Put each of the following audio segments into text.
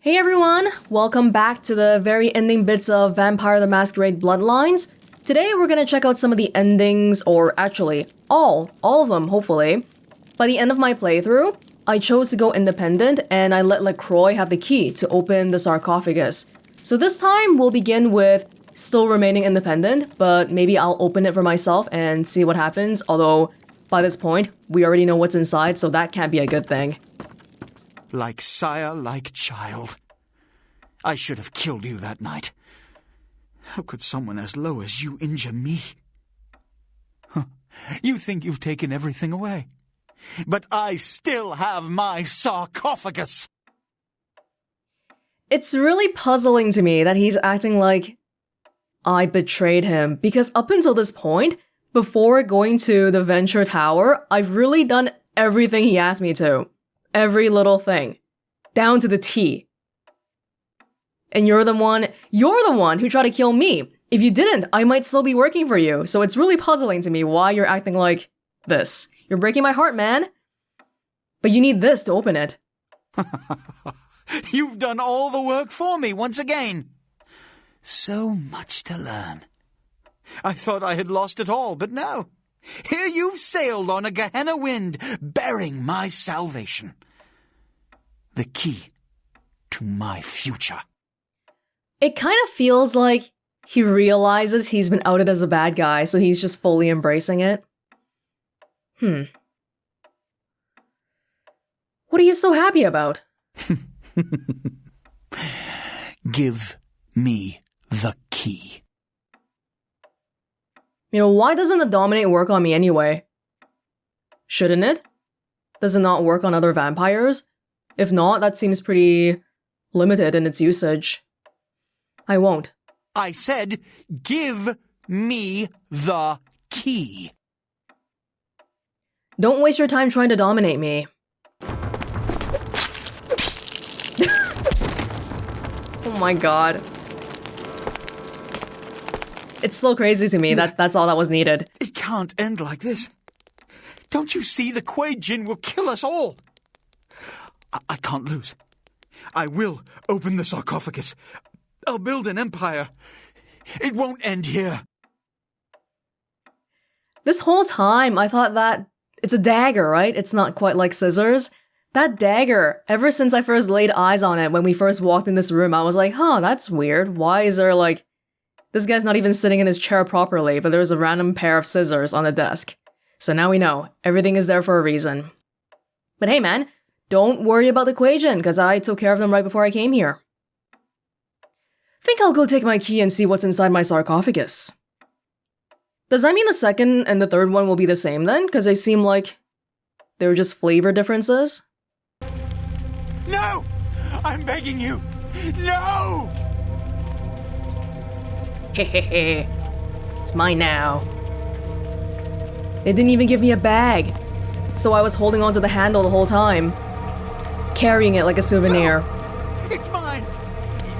Hey everyone! Welcome back to the very ending bits of Vampire the Masquerade Bloodlines. Today we're gonna check out some of the endings, or actually, all of them, hopefully. By the end of my playthrough, I chose to go independent and I let LaCroix have the key to open the sarcophagus. So this time we'll begin with still remaining independent, but maybe I'll open it for myself and see what happens, although by this point, we already know what's inside, so that can't be a good thing. Like sire, like child. I should have killed you that night. How could someone as low as you injure me? Huh. You think you've taken everything away. But I still have my sarcophagus! It's really puzzling to me that he's acting like I betrayed him, because up until this point, before going to the Venture Tower, I've really done everything he asked me to. Every little thing. Down to the T. And you're the one who tried to kill me. If you didn't, I might still be working for you. So it's really puzzling to me why you're acting like this. You're breaking my heart, man. But you need this to open it. You've done all the work for me once again. So much to learn. I thought I had lost it all, but no. Here you've sailed on a Gehenna wind, bearing my salvation. The key to my future. It kind of feels like he realizes he's been outed as a bad guy, so he's just fully embracing it. What are you so happy about? Give me the key. You know, why doesn't the Dominate work on me anyway? Shouldn't it? Does it not work on other vampires? If not, that seems pretty limited in its usage. I won't. I said, give me the key. Don't waste your time trying to dominate me. Oh my god. It's so crazy to me that that's all that was needed. It can't end like this. Don't you see the Kuei Jin will kill us all? I can't lose. I will open the sarcophagus. I'll build an empire. It won't end here. This whole time, I thought that it's a dagger, right? It's not quite like scissors. That dagger, ever since I first laid eyes on it when we first walked in this room, I was like, huh, that's weird. Why is there like... This guy's not even sitting in his chair properly, but there's a random pair of scissors on the desk. So now we know. Everything is there for a reason. But hey man, don't worry about the Kuei Jin, because I took care of them right before I came here. Think I'll go take my key and see what's inside my sarcophagus. Does that mean the second and the third one will be the same then? Because they seem like they were just flavor differences? No! I'm begging you! No! Hehehe. It's mine now. They didn't even give me a bag. So I was holding onto the handle the whole time. Carrying it like a souvenir. No! It's mine!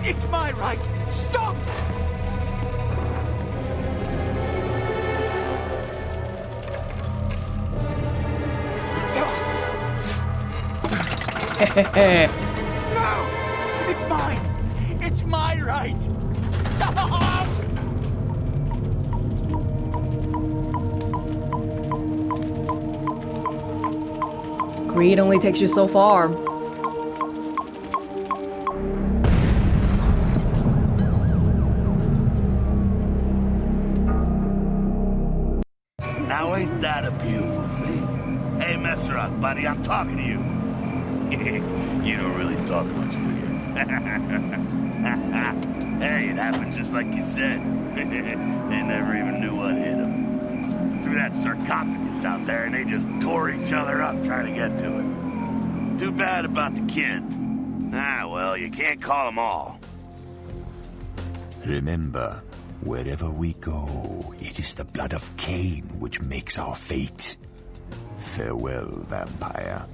It's my right! Stop! Hehehe. No! It's mine! It's my right! Stop! Greed only takes you so far. Now ain't that a beautiful thing? Hey, Masquerade, buddy, I'm talking to you. You don't really talk much, do you? Hey, it happened just like you said. They never even knew what hit them. Threw that sarcophagus out there and they just tore each other up trying to get to it. Too bad about the kid. Ah, well, you can't call them all. Remember, wherever we go, it is the blood of Cain which makes our fate. Farewell, vampire.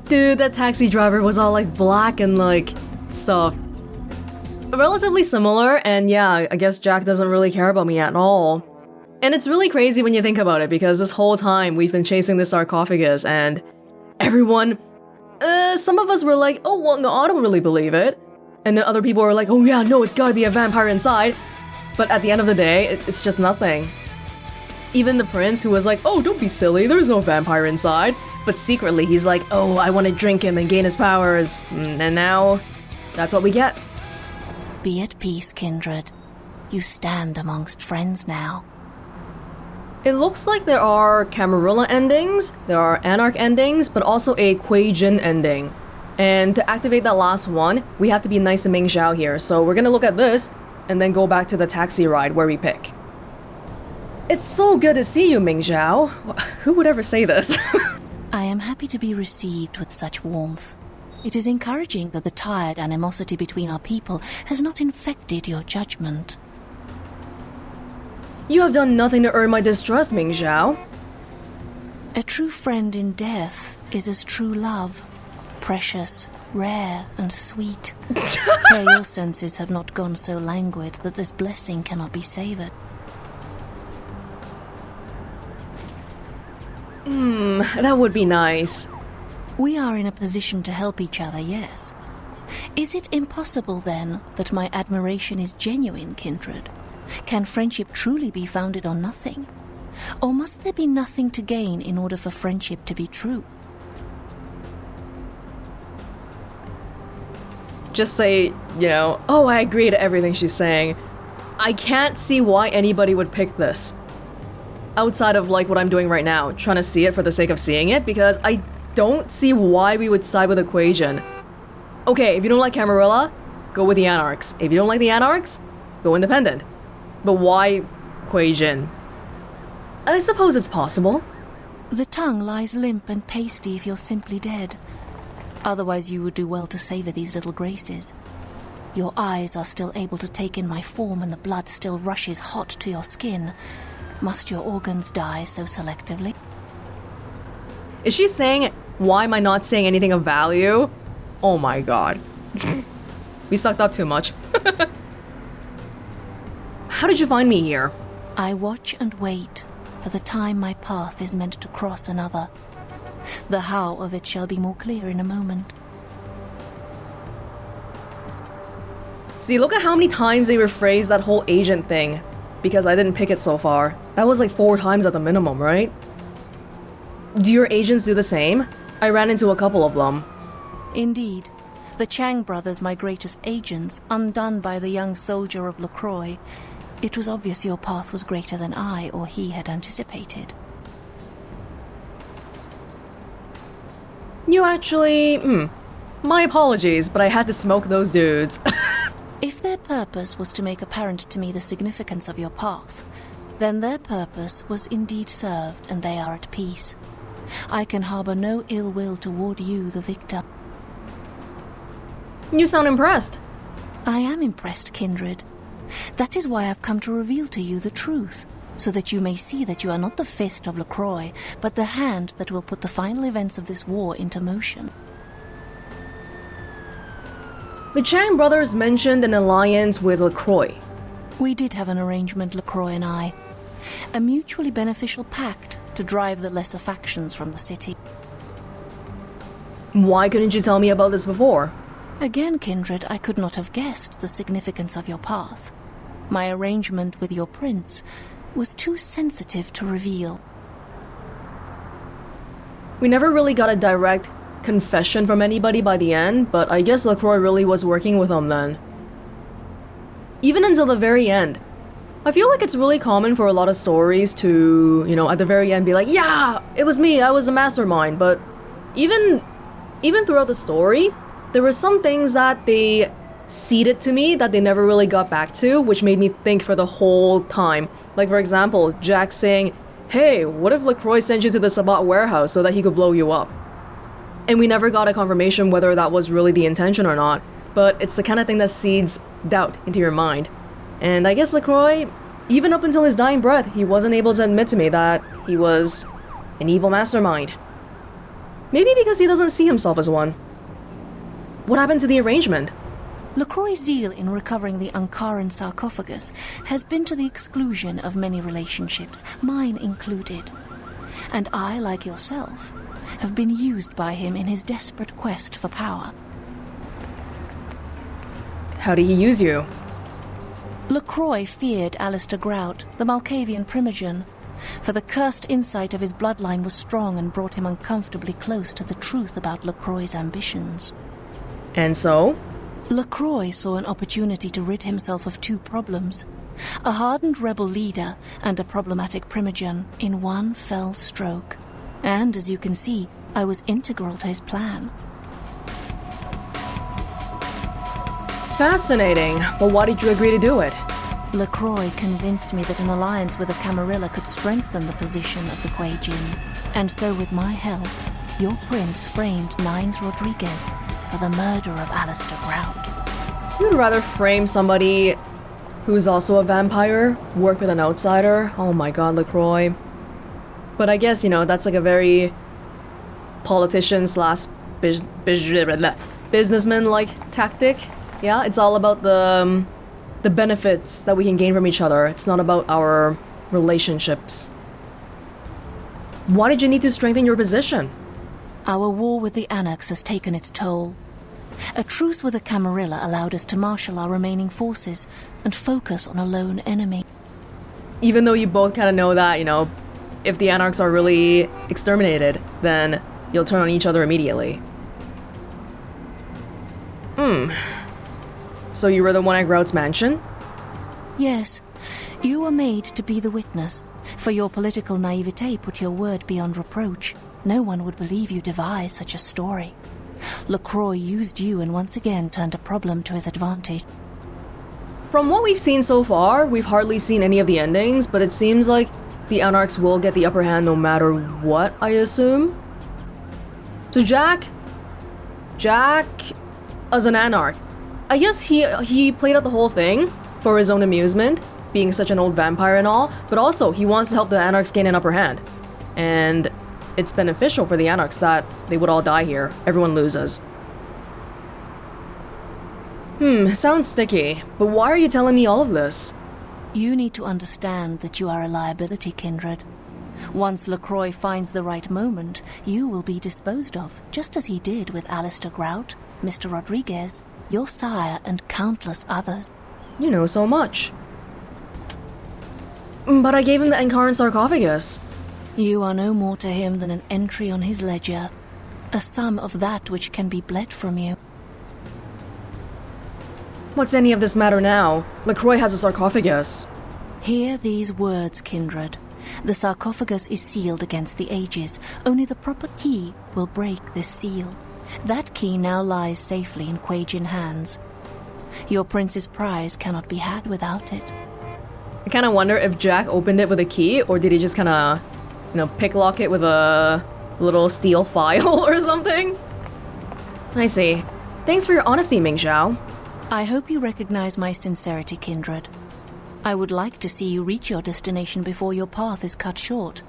Dude, that taxi driver was all like black and like stuff. Relatively similar, and yeah, I guess Jack doesn't really care about me at all. And it's really crazy when you think about it, because this whole time we've been chasing this sarcophagus and everyone... some of us were like, oh, well, no, I don't really believe it. And then other people are like, oh yeah, no, it's gotta be a vampire inside. But at the end of the day, it's just nothing. Even the prince, who was like, oh, don't be silly, there's no vampire inside. But secretly, he's like, oh, I want to drink him and gain his powers. And now, that's what we get. Be at peace, kindred. You stand amongst friends now. It looks like there are Camarilla endings, there are Anarch endings, but also a Kuei Jin ending. And to activate that last one, we have to be nice to Ming Xiao here. So we're gonna look at this, and then go back to the taxi ride where we pick. It's so good to see you, Ming Xiao. Who would ever say this? I am happy to be received with such warmth. It is encouraging that the tired animosity between our people has not infected your judgment. You have done nothing to earn my distrust, Ming Xiao. A true friend in death is as true love. Precious, rare, and sweet. Pray your senses have not gone so languid that this blessing cannot be savored. That would be nice. We are in a position to help each other, yes. Is it impossible, then, that my admiration is genuine, kindred? Can friendship truly be founded on nothing? Or must there be nothing to gain in order for friendship to be true? Just say, oh, I agree to everything she's saying. I can't see why anybody would pick this. Outside of like what I'm doing right now, trying to see it for the sake of seeing it, because I don't see why we would side with Equation. Okay, if you don't like Camarilla, go with the Anarchs. If you don't like the Anarchs, go independent. But why Kuei Jin? I suppose it's possible. The tongue lies limp and pasty if you're simply dead. Otherwise you would do well to savor these little graces. Your eyes are still able to take in my form and the blood still rushes hot to your skin. Must your organs die so selectively? Is she saying, why am I not saying anything of value? Oh my god. We sucked up too much. How did you find me here? I watch and wait for the time my path is meant to cross another. The how of it shall be more clear in a moment. See, look at how many times they rephrased that whole agent thing. Because I didn't pick it so far. That was like 4 times at the minimum, right? Do your agents do the same? I ran into a couple of them. Indeed. The Chang brothers, my greatest agents, undone by the young soldier of LaCroix. It was obvious your path was greater than I or he had anticipated. You actually... My apologies, but I had to smoke those dudes. If their purpose was to make apparent to me the significance of your path, then their purpose was indeed served and they are at peace. I can harbor no ill will toward you, the victor. You sound impressed. I am impressed, kindred. That is why I've come to reveal to you the truth, so that you may see that you are not the fist of LaCroix, but the hand that will put the final events of this war into motion. The Chang brothers mentioned an alliance with LaCroix. We did have an arrangement, LaCroix and I. A mutually beneficial pact to drive the lesser factions from the city. Why couldn't you tell me about this before? Again, kindred, I could not have guessed the significance of your path. My arrangement with your prince was too sensitive to reveal. We never really got a direct confession from anybody by the end, but I guess LaCroix really was working with him then. Even until the very end. I feel like it's really common for a lot of stories to, at the very end be like, yeah, it was me, I was the mastermind, but even throughout the story, there were some things that they ceded to me that they never really got back to, which made me think for the whole time. Like, for example, Jack saying, hey, what if LaCroix sent you to the Sabbat warehouse so that he could blow you up? And we never got a confirmation whether that was really the intention or not, but it's the kind of thing that seeds doubt into your mind. And I guess LaCroix, even up until his dying breath, he wasn't able to admit to me that he was an evil mastermind. Maybe because he doesn't see himself as one. What happened to the arrangement? LaCroix's zeal in recovering the Ankaran sarcophagus has been to the exclusion of many relationships, mine included. And I, like yourself, have been used by him in his desperate quest for power. How did he use you? LaCroix feared Alistair Grout, the Malkavian Primogen, for the cursed insight of his bloodline was strong and brought him uncomfortably close to the truth about LaCroix's ambitions. And so? LaCroix saw an opportunity to rid himself of two problems, a hardened rebel leader and a problematic Primogen, in one fell stroke. And as you can see, I was integral to his plan. Fascinating. But why did you agree to do it? LaCroix convinced me that an alliance with the Camarilla could strengthen the position of the Kuei Jin. And so with my help, your prince framed Nines Rodriguez for the murder of Alistair Grout. You'd rather frame somebody who's also a vampire, work with an outsider? Oh my god, LaCroix. But I guess, that's like a very politician slash businessman-like tactic. Yeah, it's all about the benefits that we can gain from each other. It's not about our relationships. Why did you need to strengthen your position? Our war with the Anarchs has taken its toll. A truce with the Camarilla allowed us to marshal our remaining forces and focus on a lone enemy. Even though you both kind of know that, if the Anarchs are really exterminated, then you'll turn on each other immediately. So you were the one at Grout's mansion? Yes. You were made to be the witness. For your political naivete put your word beyond reproach. No one would believe you devised such a story. LaCroix used you and once again turned a problem to his advantage. From what we've seen so far, we've hardly seen any of the endings, but it seems like the Anarchs will get the upper hand no matter what, I assume? So Jack, as an Anarch, I guess he played out the whole thing for his own amusement, being such an old vampire and all, but also he wants to help the Anarchs gain an upper hand. And it's beneficial for the Anarchs that they would all die here. Everyone loses. Sounds sticky, but why are you telling me all of this? You need to understand that you are a liability, Kindred. Once LaCroix finds the right moment, you will be disposed of, just as he did with Alistair Grout, Mr. Rodriguez, your sire, and countless others. You know so much. But I gave him the Encarn sarcophagus. You are no more to him than an entry on his ledger, a sum of that which can be bled from you. What's any of this matter now? LaCroix has a sarcophagus. Hear these words, Kindred. The sarcophagus is sealed against the ages. Only the proper key will break this seal. That key now lies safely in Kuei Jin hands. Your prince's prize cannot be had without it. I kind of wonder if Jack opened it with a key, or did he just kind of, picklock it with a little steel file or something? I see. Thanks for your honesty, Ming Xiao. I hope you recognize my sincerity, Kindred. I would like to see you reach your destination before your path is cut short.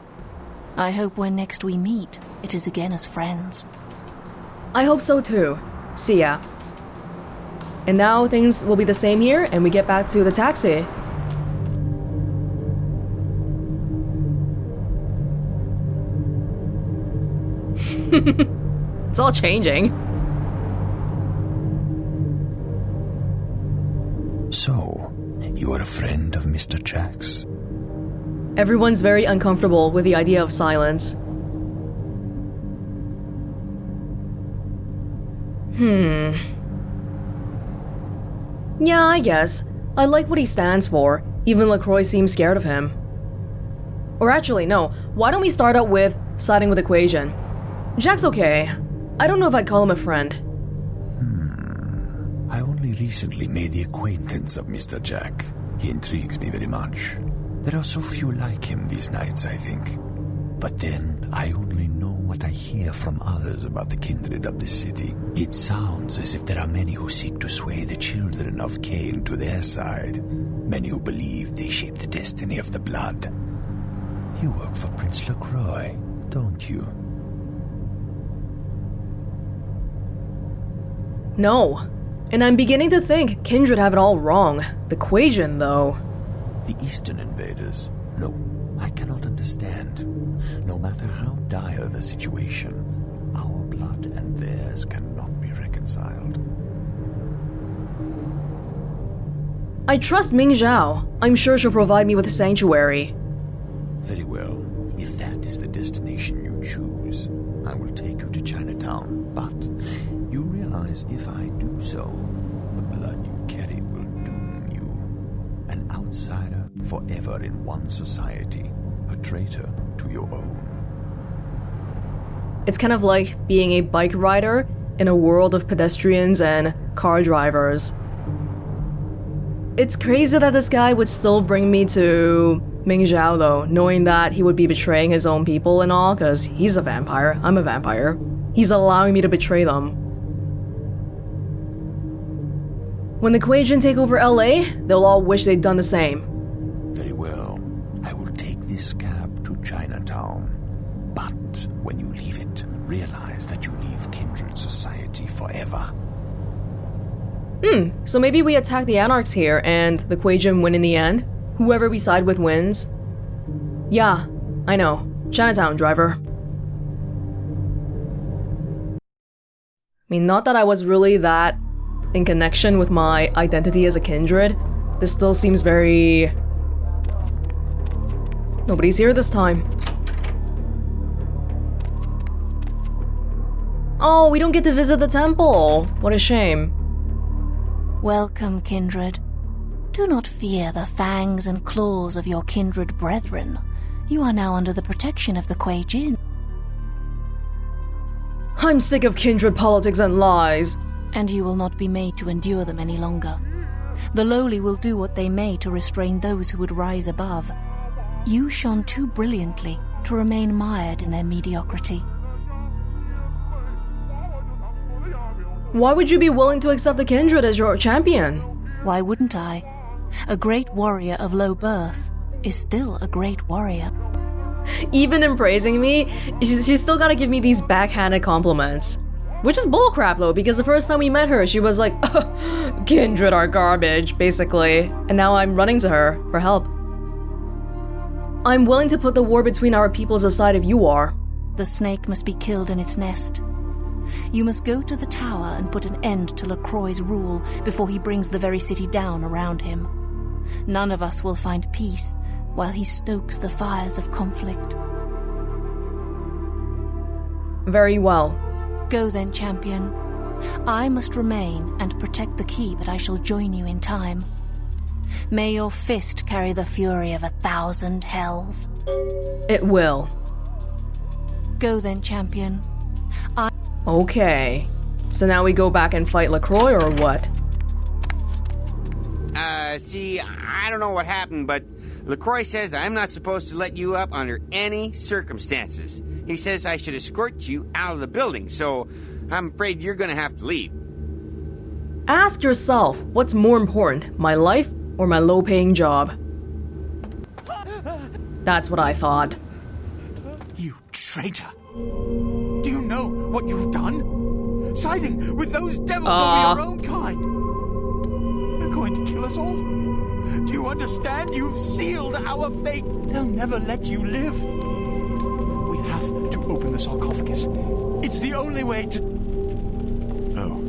I hope when next we meet, it is again as friends. I hope so too. See ya. And now things will be the same here, and we get back to the taxi. It's all changing. So, you are a friend of Mr. Jack's? Everyone's very uncomfortable with the idea of silence. Yeah, I guess. I like what he stands for. Even LaCroix seems scared of him. Or actually, no. Why don't we start out with siding with the Kuei Jin? Jack's okay. I don't know if I'd call him a friend. I only recently made the acquaintance of Mr. Jack. He intrigues me very much. There are so few like him these nights, I think. But then, I only know what I hear from others about the kindred of this city. It sounds as if there are many who seek to sway the children of Cain to their side. Many who believe they shape the destiny of the blood. You work for Prince LaCroix, don't you? No. And I'm beginning to think Kindred have it all wrong. The Kuei Jin, though. The Eastern invaders? No, I cannot understand. No matter how dire the situation, our blood and theirs cannot be reconciled. I trust Ming Zhao. I'm sure she'll provide me with a sanctuary. Very well. If that is the destination you choose, I will take you to Chinatown. But you realize if I do so, the blood you carry will doom you. An outsider forever in one society, a traitor to your own. It's kind of like being a bike rider in a world of pedestrians and car drivers. It's crazy that this guy would still bring me to Ming Zhao though, knowing that he would be betraying his own people and all, because he's a vampire, I'm a vampire. He's allowing me to betray them. When the Kuei Jin take over LA, they'll all wish they'd done the same. Very well. I will take this cab to Chinatown. But when you leave it, realize that you leave kindred society forever. So maybe we attack the Anarchs here and the Kuei Jin win in the end? Whoever we side with wins? Yeah, I know. Chinatown, driver. I mean, not that I was really that in connection with my identity as a kindred. This still seems very... Nobody's here this time. Oh, we don't get to visit the temple. What a shame. Welcome, kindred. Do not fear the fangs and claws of your kindred brethren. You are now under the protection of the Kuei Jin. I'm sick of kindred politics and lies. And you will not be made to endure them any longer. The lowly will do what they may to restrain those who would rise above. You shone too brilliantly to remain mired in their mediocrity. Why would you be willing to accept the kindred as your champion? Why wouldn't I? A great warrior of low birth is still a great warrior. Even in praising me, she's still gotta give me these backhanded compliments. Which is bullcrap though, because the first time we met her, she was like, kindred are garbage, basically. And now I'm running to her for help. I'm willing to put the war between our peoples aside if you are. The snake must be killed in its nest. You must go to the tower and put an end to LaCroix's rule before he brings the very city down around him. None of us will find peace while he stokes the fires of conflict. Very well. Go then, champion. I must remain and protect the key, but I shall join you in time. May your fist carry the fury of 1,000 hells. It will. Go then, champion. Okay. So now we go back and fight LaCroix or what? See, I don't know what happened, but LaCroix says I'm not supposed to let you up under any circumstances. He says I should escort you out of the building, so I'm afraid you're gonna have to leave. Ask yourself, what's more important, my life or my low-paying job? That's what I thought. You traitor! Do you know what you've done? Siding with those devils over your own kind! They're going to kill us all! Do you understand? You've sealed our fate! They'll never let you live! We have to open the sarcophagus. It's the only way to... Oh.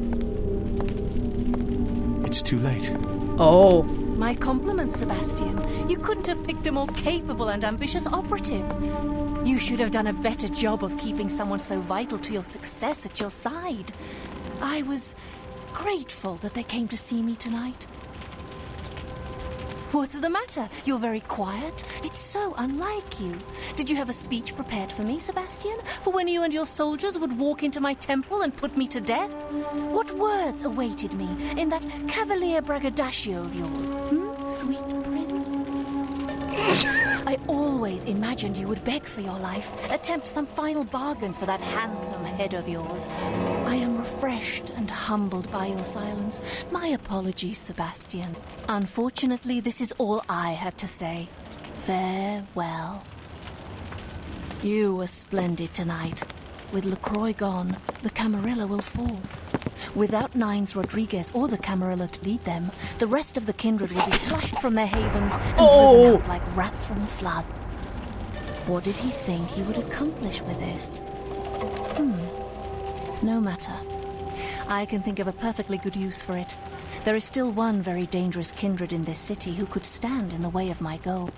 It's too late. Oh. My compliments, Sebastian. You couldn't have picked a more capable and ambitious operative. You should have done a better job of keeping someone so vital to your success at your side. I was grateful that they came to see me tonight. What's the matter? You're very quiet. It's so unlike you. Did you have a speech prepared for me, Sebastian? For when you and your soldiers would walk into my temple and put me to death? What words awaited me in that cavalier braggadocio of yours? Sweet prince? I always imagined you would beg for your life, attempt some final bargain for that handsome head of yours. I am refreshed and humbled by your silence. My apologies, Sebastian. Unfortunately, this is all I had to say. Farewell. You were splendid tonight. With LaCroix gone, the Camarilla will fall. Without Nines Rodriguez or the Camarilla to lead them, the rest of the kindred will be flushed from their havens and driven out like rats from the flood. What did he think he would accomplish with this? No matter. I can think of a perfectly good use for it. There is still one very dangerous kindred in this city who could stand in the way of my goal.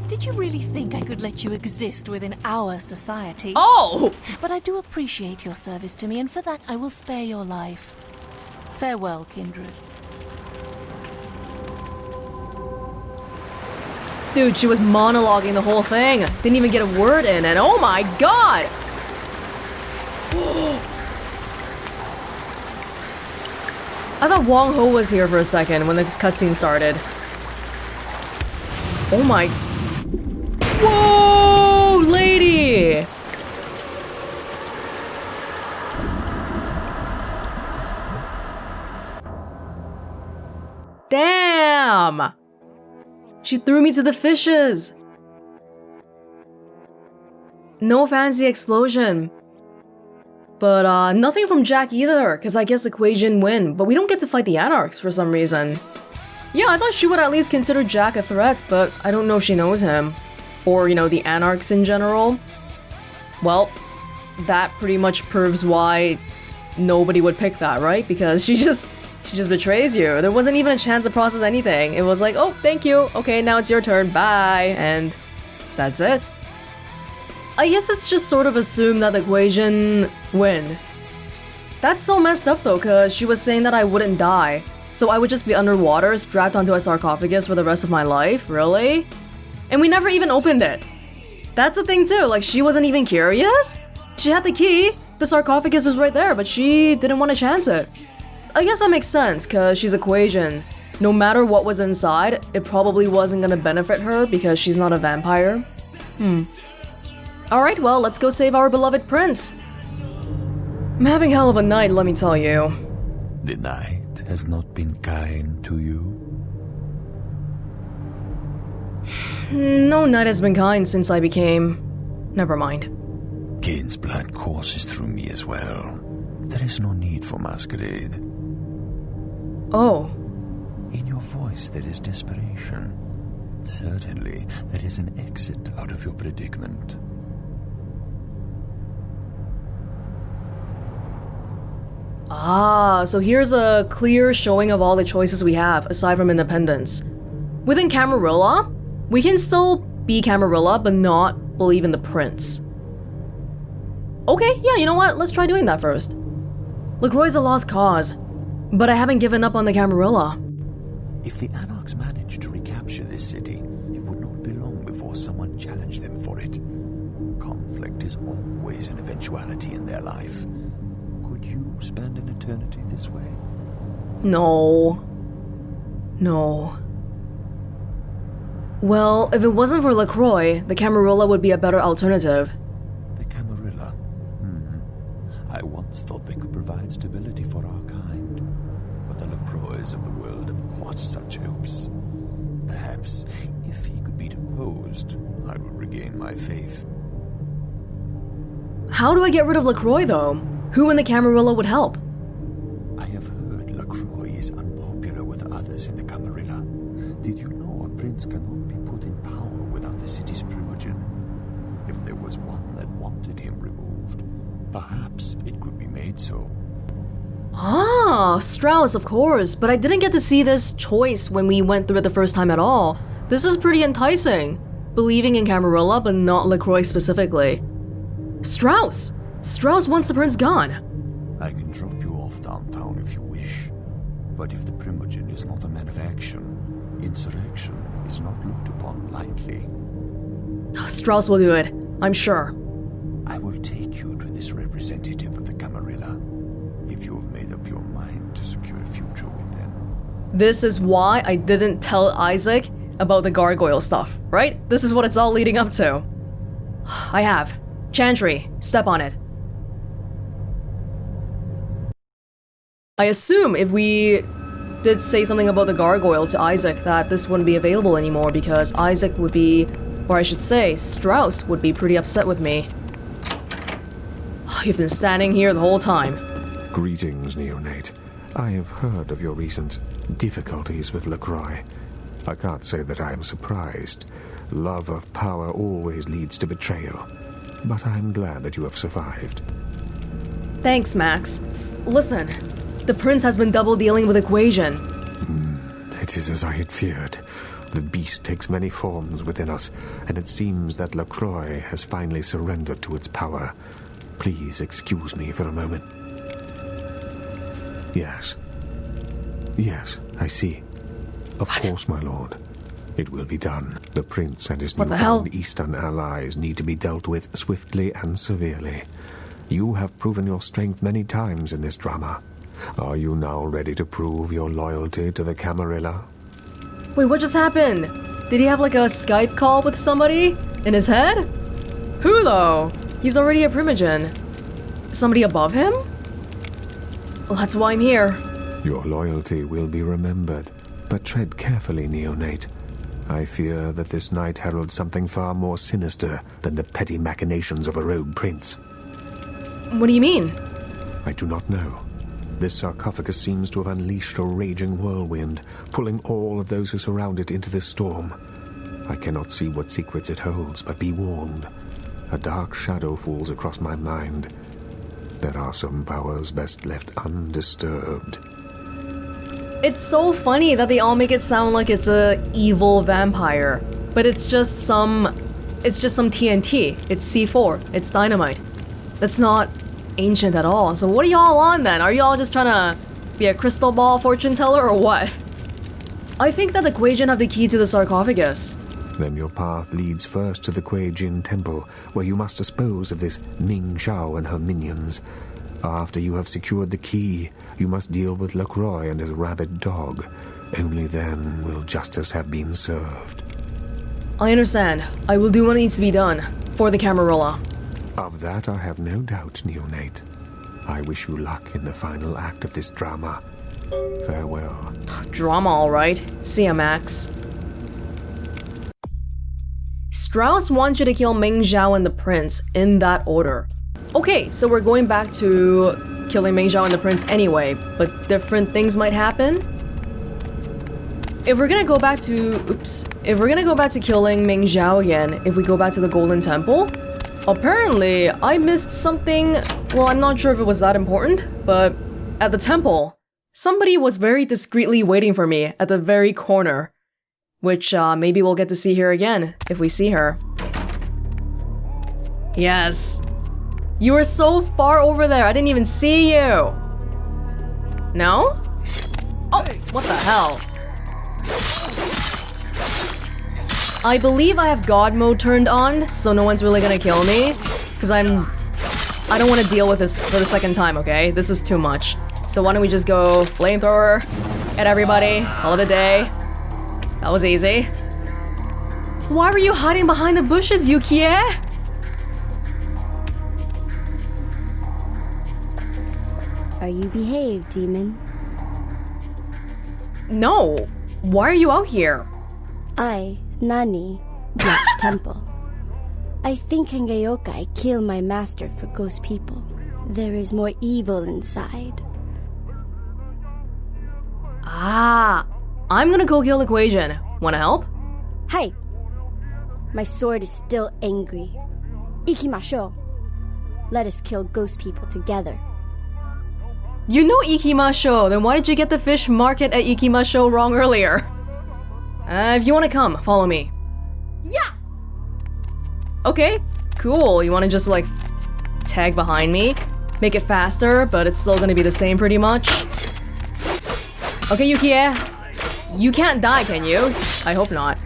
Did you really think I could let you exist within our society? Oh! But I do appreciate your service to me, and for that I will spare your life. Farewell, kindred. Dude, she was monologuing the whole thing. Didn't even get a word in, and oh my god! I thought Wong Ho was here for a second when the cutscene started. Oh my... Whoa, lady! Damn! She threw me to the fishes! No fancy explosion. But nothing from Jack either, because I guess the Kuei Jin win, but we don't get to fight the Anarchs for some reason. Yeah, I thought she would at least consider Jack a threat, but I don't know if she knows him. Or, you know, the Anarchs in general. Well, that pretty much proves why nobody would pick that, right? Because she just betrays you. There wasn't even a chance to process anything. It was like, oh, thank you. Okay, now it's your turn. Bye. And that's it. I guess it's just sort of assumed that the Kuei Jin win. That's so messed up though, cause she was saying that I wouldn't die. So I would just be underwater, strapped onto a sarcophagus for the rest of my life? Really? And we never even opened it. That's the thing too, like she wasn't even curious? She had the key, the sarcophagus was right there, but she didn't want to chance it. I guess that makes sense, cause she's a Kuei Jin. No matter what was inside, it probably wasn't gonna benefit her because she's not a vampire. Alright, well, let's go save our beloved prince. I'm having hell of a night, let me tell you. The night has not been kind to you? No night has been kind since I became... Never mind. Kane's blood courses through me as well. There is no need for masquerade. Oh. In your voice there is desperation. Certainly, there is an exit out of your predicament. Ah, so here's a clear showing of all the choices we have, aside from independence. Within Camarilla, we can still be Camarilla, but not believe in the prince. Okay, yeah, you know what? Let's try doing that first. LaCroix's a lost cause, but I haven't given up on the Camarilla. If the Anarchs manage to recapture this city, it would not be long before someone challenged them for it. Conflict is always an eventuality in their life. Could you spend an eternity this way? No. No. Well, if it wasn't for LaCroix, the Camarilla would be a better alternative. The Camarilla? I once thought they could provide stability for our kind. But the LaCroix of the world have quashed such hopes. Perhaps, if he could be deposed, I would regain my faith. How do I get rid of LaCroix, though? Who in the Camarilla would help? I have heard LaCroix is unpopular with others in the Camarilla. Did you know a prince cannot be put in power without the city's primogen? If there was one that wanted him removed, perhaps it could be made so. Ah, Strauss, of course, but I didn't get to see this choice when we went through it the first time at all. This is pretty enticing. Believing in Camarilla, but not LaCroix specifically. Strauss! Strauss wants the prince gone. I can drop you off downtown if you wish. But if the primogen is not a man of action, insurrection is not looked upon lightly. Strauss will do it, I'm sure. I will take you to this representative of the Camarilla, if you have made up your mind to secure a future with them. This is why I didn't tell Isaac about the gargoyle stuff, right? This is what it's all leading up to. I have. Chantry, step on it. I assume if we did say something about the gargoyle to Isaac that this wouldn't be available anymore because Isaac would be, or I should say, Strauss would be pretty upset with me. You've been standing here the whole time. Greetings, Neonate. I have heard of your recent difficulties with LaCroix. I can't say that I am surprised. Love of power always leads to betrayal. But I'm glad that you have survived. Thanks, Max. Listen, The prince has been double dealing with a Kuei Jin. It is as I had feared. The beast takes many forms within us, and it seems that LaCroix has finally surrendered to its power. Please excuse me for a moment. Yes. Yes, I see. Of course, my lord. It will be done. The prince and his What the hell? newfound eastern allies need to be dealt with swiftly and severely. You have proven your strength many times in this drama. Are you now ready to prove your loyalty to the Camarilla? Wait, what just happened? Did he have like a Skype call with somebody in his head? Who though? He's already a primogen. Somebody above him? Well, that's why I'm here. Your loyalty will be remembered, but tread carefully, neonate. I fear that this night heralds something far more sinister than the petty machinations of a rogue prince. What do you mean? I do not know. This sarcophagus seems to have unleashed a raging whirlwind, pulling all of those who surround it into this storm. I cannot see what secrets it holds, but be warned. A dark shadow falls across my mind. There are some powers best left undisturbed. It's so funny that they all make it sound like it's a evil vampire, but it's just some TNT. It's C4. It's dynamite. That's not ancient at all. So what are y'all on then? Are y'all just trying to be a crystal ball fortune teller or what? I think that the Kuei Jin have the key to the sarcophagus. Then your path leads first to the Kuei Jin temple, where you must dispose of this Ming Xiao and her minions. After you have secured the key, you must deal with LaCroix and his rabid dog. Only then will justice have been served. I understand. I will do what needs to be done for the Camarilla. Of that I have no doubt, neonate. I wish you luck in the final act of this drama. Farewell. Drama, alright. See ya, Max. Strauss wants you to kill Ming Xiao and the prince in that order. Okay, so we're going back to killing Ming Xiao and the prince anyway, but different things might happen. If we're gonna go back to killing Ming Xiao again, if we go back to the Golden Temple, apparently I missed something. Well, I'm not sure if it was that important, but at the temple, somebody was very discreetly waiting for me at the very corner, which maybe we'll get to see her again if we see her. Yes. You were so far over there, I didn't even see you. No? Oh, what the hell? I believe I have God mode turned on, so no one's really gonna kill me. Because I don't want to deal with this for the second time, okay? This is too much. So why don't we just go flamethrower at everybody, call it a day. That was easy. Why were you hiding behind the bushes, Yukie? Are you behaved, demon? No. Why are you out here? I, Nani, watch temple. I think Hengeyokai killed my master for ghost people. There is more evil inside. Ah, I'm gonna go kill the Kuei Jin. Wanna help? Hey! My sword is still angry. Ikimasho. Let us kill ghost people together. You know Ikimasho, then why did you get the fish market at Ikimasho wrong earlier? If you wanna come, follow me. Yeah! Okay, cool. You wanna just like tag behind me? Make it faster, but it's still gonna be the same pretty much. Okay, Yukie. You can't die, can you? I hope not.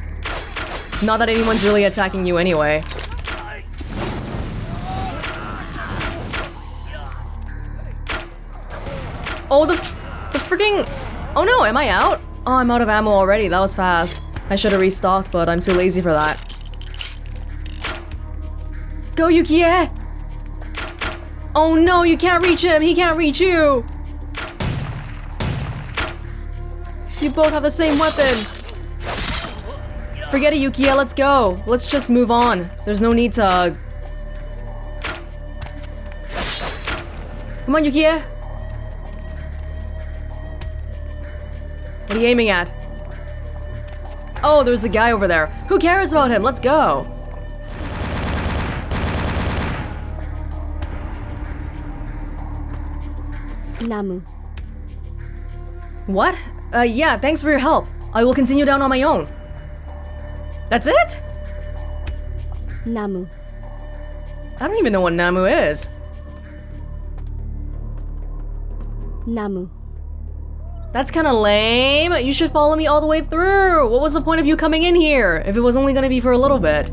Not that anyone's really attacking you anyway. Oh, the freaking... Oh no, am I out? Oh, I'm out of ammo already. That was fast. I should have restocked, but I'm too lazy for that. Go, Yukie! Oh no, you can't reach him! He can't reach you! You both have the same weapon! Forget it, Yukie, let's go! Let's just move on. There's no need to... Come on, Yukie! What are you aiming at? Oh, there's a guy over there. Who cares about him? Let's go! Namu. What? Yeah, thanks for your help. I will continue down on my own. That's it? Namu. I don't even know what Namu is. Namu. That's kinda lame. You should follow me all the way through. What was the point of you coming in here if it was only gonna be for a little bit?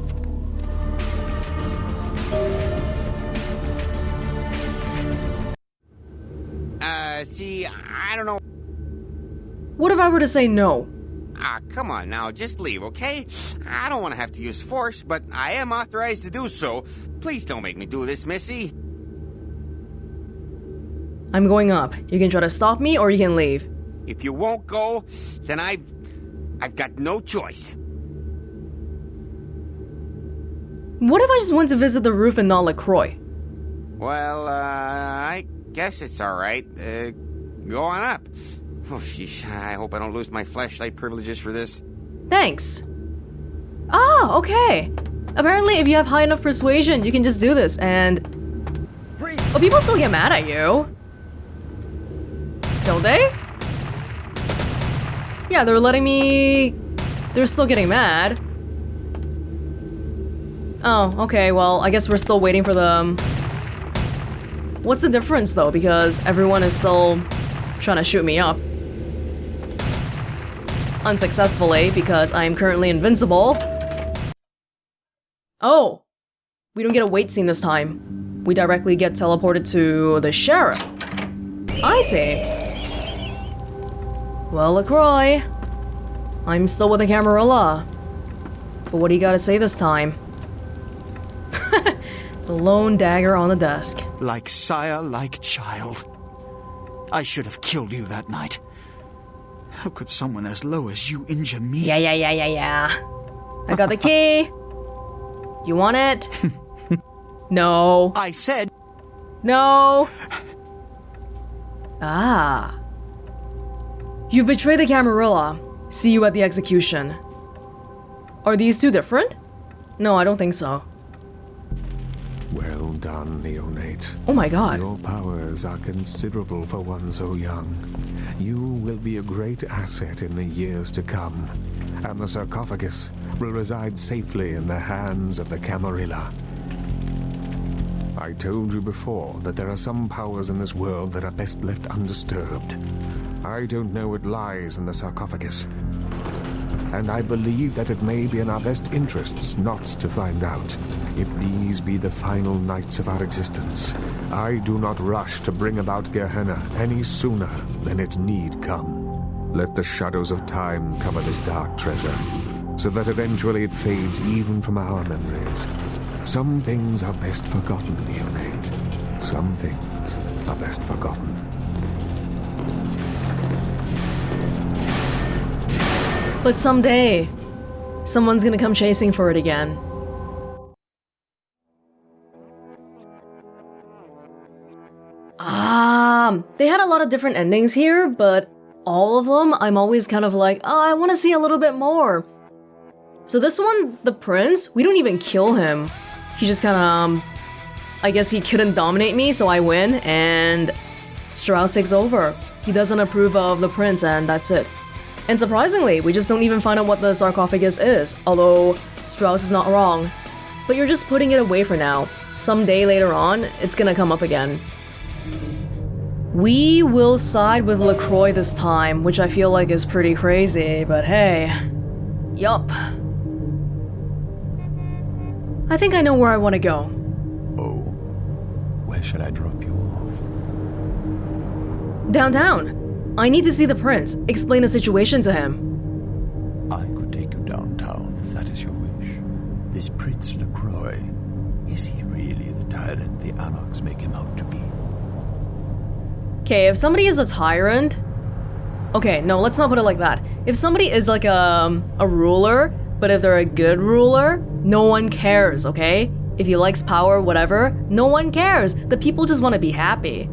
See, I don't know. What if I were to say no? Ah, come on now, just leave, okay? I don't want to have to use force, but I am authorized to do so. Please don't make me do this, Missy. I'm going up. You can try to stop me or you can leave. If you won't go, then I've got no choice. What if I just went to visit the roof and not LaCroix? Well, I guess it's alright. Go on up. Oh, sheesh, I hope I don't lose my flashlight privileges for this. Thanks. Ah, okay. Apparently, if you have high enough persuasion, you can just do this and... Oh, people still get mad at you. Don't they? Yeah, they're letting me... They're still getting mad. Oh, okay, well, I guess we're still waiting for them. What's the difference, though? Because everyone is still trying to shoot me up. Unsuccessfully, because I am currently invincible. Oh! We don't get a wait scene this time. We directly get teleported to the sheriff. I see. Well, LaCroix, I'm still with the Camarilla. But what do you gotta say this time? The lone dagger on the desk. Like sire, like child. I should have killed you that night. How could someone as low as you injure me? Yeah. I got the key. You want it? No. I said... No. Ah. You've betrayed the Camarilla. See you at the execution. Are these two different? No, I don't think so. Well done, Neonate. Oh my god. Your powers are considerable for one so young. You will be a great asset in the years to come, and the sarcophagus will reside safely in the hands of the Camarilla. I told you before that there are some powers in this world that are best left undisturbed. I don't know what lies in the sarcophagus, and I believe that it may be in our best interests not to find out. If these be the final nights of our existence, I do not rush to bring about Gehenna any sooner than it need come. Let the shadows of time cover this dark treasure, so that eventually it fades even from our memories. Some things are best forgotten, Neonate. Some things are best forgotten. But someday, someone's gonna come chasing for it again. They had a lot of different endings here, but all of them, I'm always kind of like, oh, I want to see a little bit more. So this one, the prince, we don't even kill him. He just kind of, I guess he couldn't dominate me, so I win, and Strauss takes over. He doesn't approve of the prince, and that's it. And surprisingly, we just don't even find out what the sarcophagus is, although Strauss is not wrong. But you're just putting it away for now. Someday later on, it's gonna come up again. We will side with LaCroix this time, which I feel like is pretty crazy, but hey. Yup. I think I know where I want to go. Oh, where should I drop you off? Downtown. I need to see the prince, explain the situation to him. I could take you downtown if that is your wish. This Prince LaCroix, is he really the tyrant the Anarchs make him out to be? Okay, if somebody is a tyrant... Okay, no, let's not put it like that. If somebody is like a ruler, but if they're a good ruler, no one cares, okay? If he likes power, whatever, no one cares. The people just want to be happy.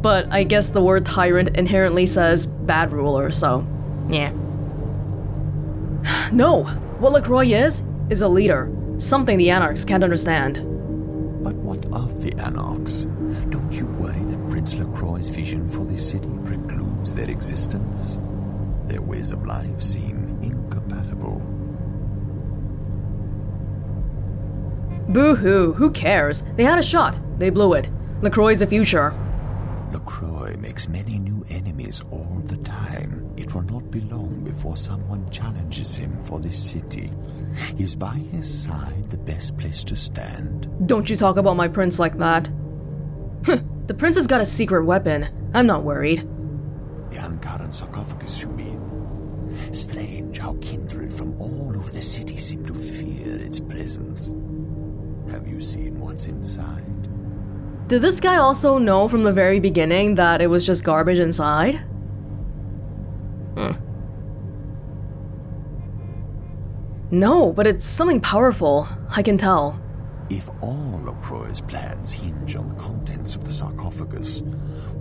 But I guess the word tyrant inherently says bad ruler, so yeah. No! What LaCroix is a leader. Something the Anarchs can't understand. But what of the Anarchs? Don't you worry that Prince LaCroix's vision for this city precludes doubts their existence. Their ways of life seem incompatible. Boo-hoo, who cares? They had a shot. They blew it. LaCroix is the future. LaCroix makes many new enemies all the time. It will not be long before someone challenges him for this city. Is by his side the best place to stand? Don't you talk about my prince like that. The prince has got a secret weapon. I'm not worried. The Ankaran sarcophagus, you mean? Strange how kindred from all over the city seem to fear its presence. Have you seen what's inside? Did this guy also know from the very beginning that it was just garbage inside? No, but it's something powerful. I can tell. If all LaCroix's plans hinge on the contents of the sarcophagus,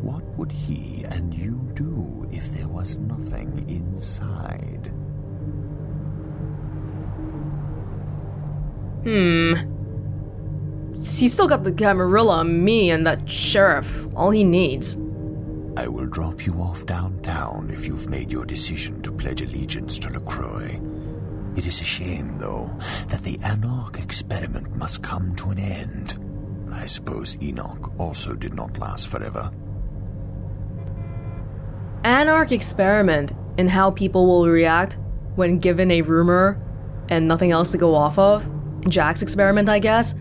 what would he and you do if there was nothing inside? He's still got the Camarilla, me, and that sheriff. All he needs. I will drop you off downtown if you've made your decision to pledge allegiance to LaCroix. It is a shame, though, that the Anarch experiment must come to an end. I suppose Enoch also did not last forever. Anarch experiment in how people will react when given a rumor and nothing else to go off of. Jack's experiment, I guess.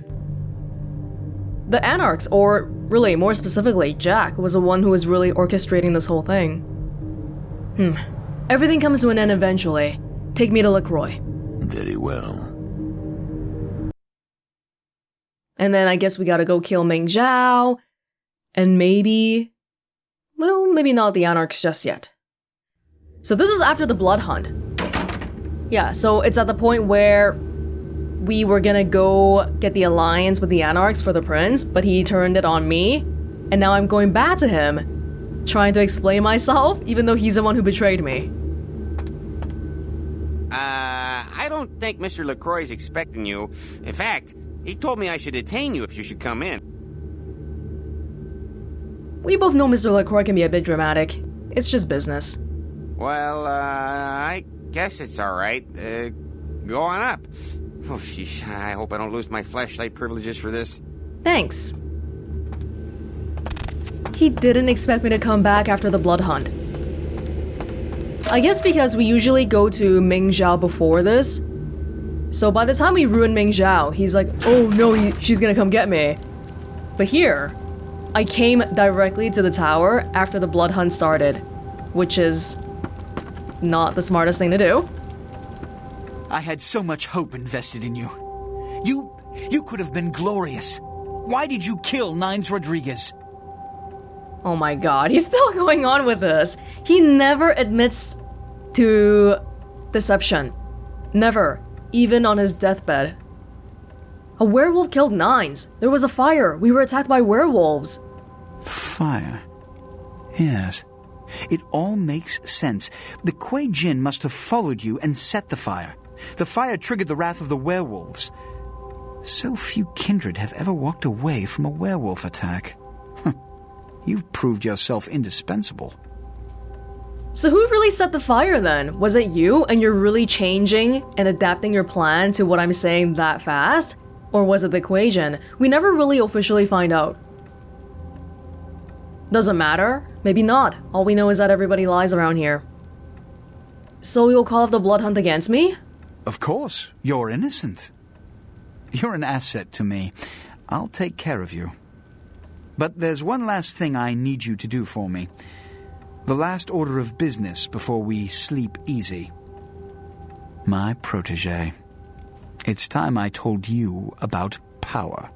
The Anarchs, or really more specifically, Jack, was the one who was really orchestrating this whole thing. Everything comes to an end eventually. Take me to LaCroix. Very well. And then I guess we gotta go kill Meng Zhao. And maybe... well, maybe not the Anarchs just yet. So this is after the Blood Hunt. Yeah, so it's at the point where we were gonna go get the alliance with the Anarchs for the prince, but he turned it on me. And now I'm going back to him, trying to explain myself, even though he's the one who betrayed me. I don't think Mr. LaCroix is expecting you. In fact, he told me I should detain you if you should come in. We both know Mr. LaCroix can be a bit dramatic. It's just business. Well, I guess it's alright. Go on up. Oh, sheesh, I hope I don't lose my flashlight privileges for this. Thanks. He didn't expect me to come back after the Blood Hunt. I guess because we usually go to Meng Zhao before this. So by the time we ruin Meng Zhao, he's like, oh no, she's gonna come get me. But here, I came directly to the tower after the Blood Hunt started, which is not the smartest thing to do. I had so much hope invested in you. You could have been glorious. Why did you kill Nines Rodriguez? Oh my god, he's still going on with this. He never admits to deception. Never. Even on his deathbed. A werewolf killed Nines. There was a fire. We were attacked by werewolves. Fire. Yes. It all makes sense. The Kuei Jin must have followed you and set the fire. The fire triggered the wrath of the werewolves. So few kindred have ever walked away from a werewolf attack. You've proved yourself indispensable. So who really set the fire then? Was it you and you're really changing and adapting your plan to what I'm saying that fast? Or was it the Kuei Jin? We never really officially find out. Doesn't matter. Maybe not. All we know is that everybody lies around here. So you'll call off the Blood Hunt against me? Of course. You're innocent. You're an asset to me. I'll take care of you. But there's one last thing I need you to do for me. The last order of business before we sleep easy. My protege. It's time I told you about power.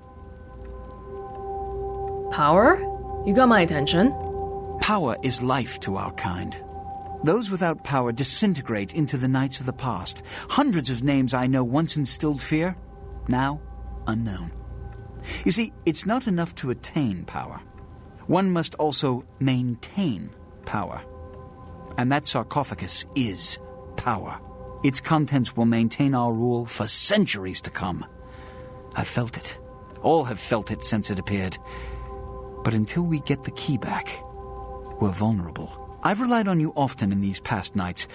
Power? You got my attention. Power is life to our kind. Those without power disintegrate into the nights of the past. Hundreds of names I know once instilled fear, now unknown. You see, it's not enough to attain power. One must also maintain power. And that sarcophagus is power. Its contents will maintain our rule for centuries to come. I've felt it. All have felt it since it appeared. But until we get the key back, we're vulnerable. I've relied on you often in these past nights,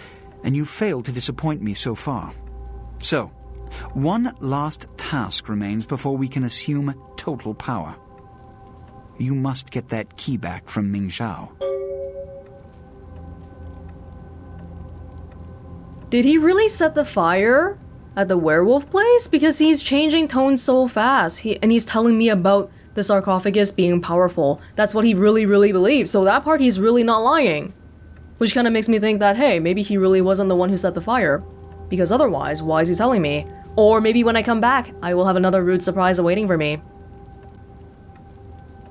and you've failed to disappoint me so far. So, one last task remains before we can assume total power. You must get that key back from Ming Zhao. Did he really set the fire at the werewolf place? Because he's changing tone so fast. He's telling me about the sarcophagus being powerful. That's what he really believes. So that part he's really not lying. Which kind of makes me think that, hey, maybe he really wasn't the one who set the fire. Because otherwise, why is he telling me? Or maybe when I come back, I will have another rude surprise awaiting for me.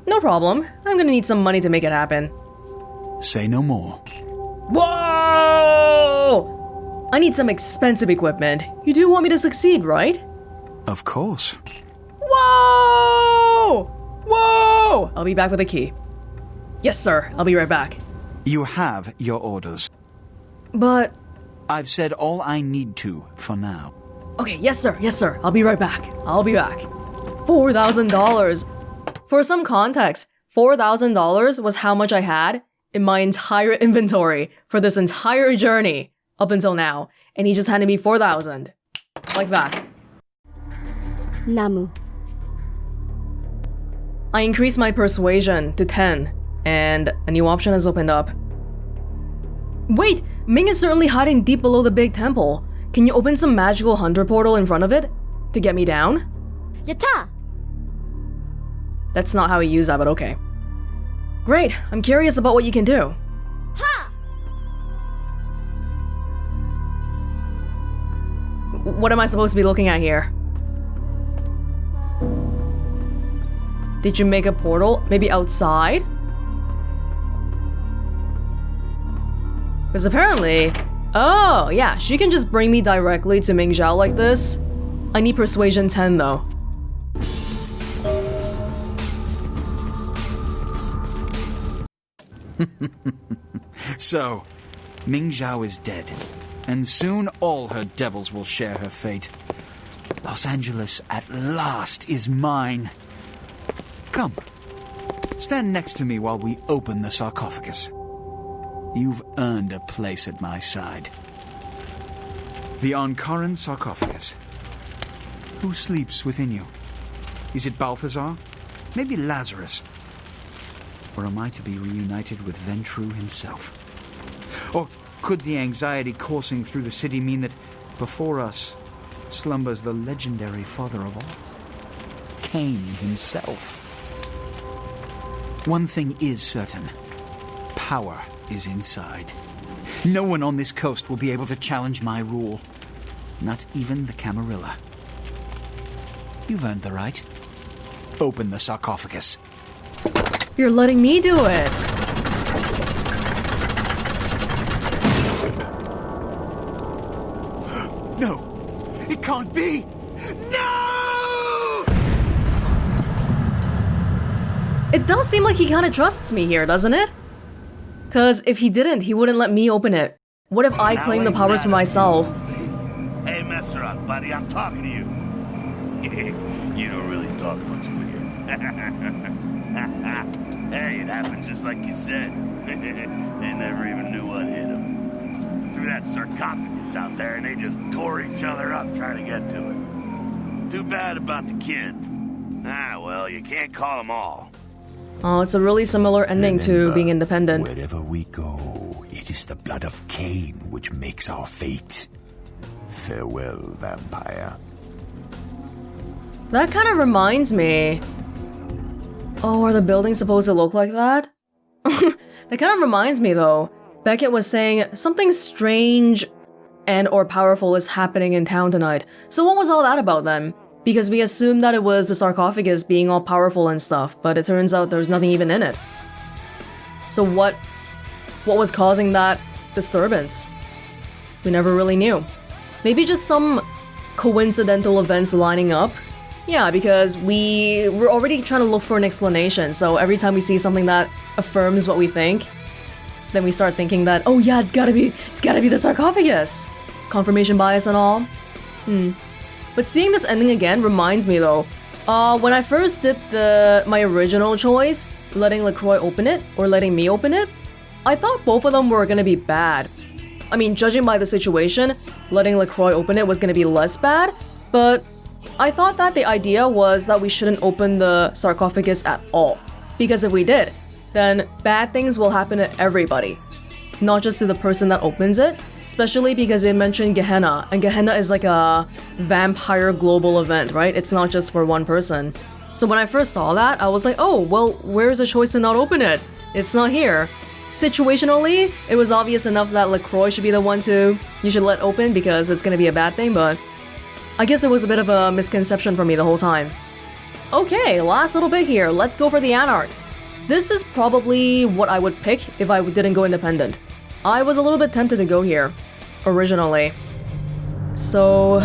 No problem. I'm gonna need some money to make it happen. Say no more. Whoa! I need some expensive equipment. You do want me to succeed, right? Of course. Whoa! Whoa! I'll be back with a key. Yes, sir. I'll be right back. You have your orders. But... I've said all I need to for now. Okay, yes, sir. Yes, sir. I'll be right back. I'll be back. $4,000. For some context, $4,000 was how much I had in my entire inventory for this entire journey up until now. And he just handed me $4,000. Like that. Namu. I increased my persuasion to 10, and a new option has opened up. Wait! Ming is certainly hiding deep below the big temple. Can you open some magical hunter portal in front of it? To get me down? Yata! That's not how he used that, but okay. Great, I'm curious about what you can do. Ha! What am I supposed to be looking at here? Did you make a portal? Maybe outside? Because apparently... Oh, yeah, she can just bring me directly to Ming Zhao like this. I need persuasion 10 though. So, Ming Zhao is dead, and soon all her devils will share her fate. Los Angeles at last is mine. Come, stand next to me while we open the sarcophagus. You've earned a place at my side. The Ankaran sarcophagus. Who sleeps within you? Is it Balthazar? Maybe Lazarus? Or am I to be reunited with Ventru himself? Or could the anxiety coursing through the city mean that before us slumbers the legendary father of all? Cain himself. One thing is certain. Power is inside. No one on this coast will be able to challenge my rule. Not even the Camarilla. You've earned the right. Open the sarcophagus. You're letting me do it. No! It can't be! No! It does seem like he kind of trusts me here, doesn't it? Because if he didn't, he wouldn't let me open it. What if I claim the powers for myself? Hey, Masquerade, buddy, I'm talking to you. You don't really talk much, do you? Hey, it happened just like you said. They never even knew what hit them. Threw that sarcophagus out there and they just tore each other up trying to get to it. Too bad about the kid. Ah, well, you can't call them all. Oh, it's a really similar ending to being independent. Wherever we go, it is the blood of Cain which makes our fate. Farewell, vampire. That kind of reminds me... Oh, are the buildings supposed to look like that? That kind of reminds me though. Beckett was saying something strange and or powerful is happening in town tonight. So what was all that about then? Because we assumed that it was the sarcophagus being all powerful and stuff, but it turns out there's nothing even in it. So what was causing that disturbance? We never really knew. Maybe just some coincidental events lining up? Yeah, because we're already trying to look for an explanation, so every time we see something that affirms what we think, then we start thinking that, oh yeah, it's gotta be the sarcophagus! Confirmation bias and all. But seeing this ending again reminds me though, when I first did my original choice, letting LaCroix open it, or letting me open it, I thought both of them were gonna be bad. I mean, judging by the situation, letting LaCroix open it was gonna be less bad, but I thought that the idea was that we shouldn't open the sarcophagus at all. Because if we did, then bad things will happen to everybody. Not just to the person that opens it, especially because they mentioned Gehenna, and Gehenna is like a vampire global event, right? It's not just for one person. So when I first saw that, I was like, oh, well, where's the choice to not open it? It's not here. Situationally, it was obvious enough that LaCroix should be the one you should let open because it's gonna be a bad thing, but I guess it was a bit of a misconception for me the whole time. Okay, last little bit here. Let's go for the Anarchs. This is probably what I would pick if I didn't go independent. I was a little bit tempted to go here, originally. So,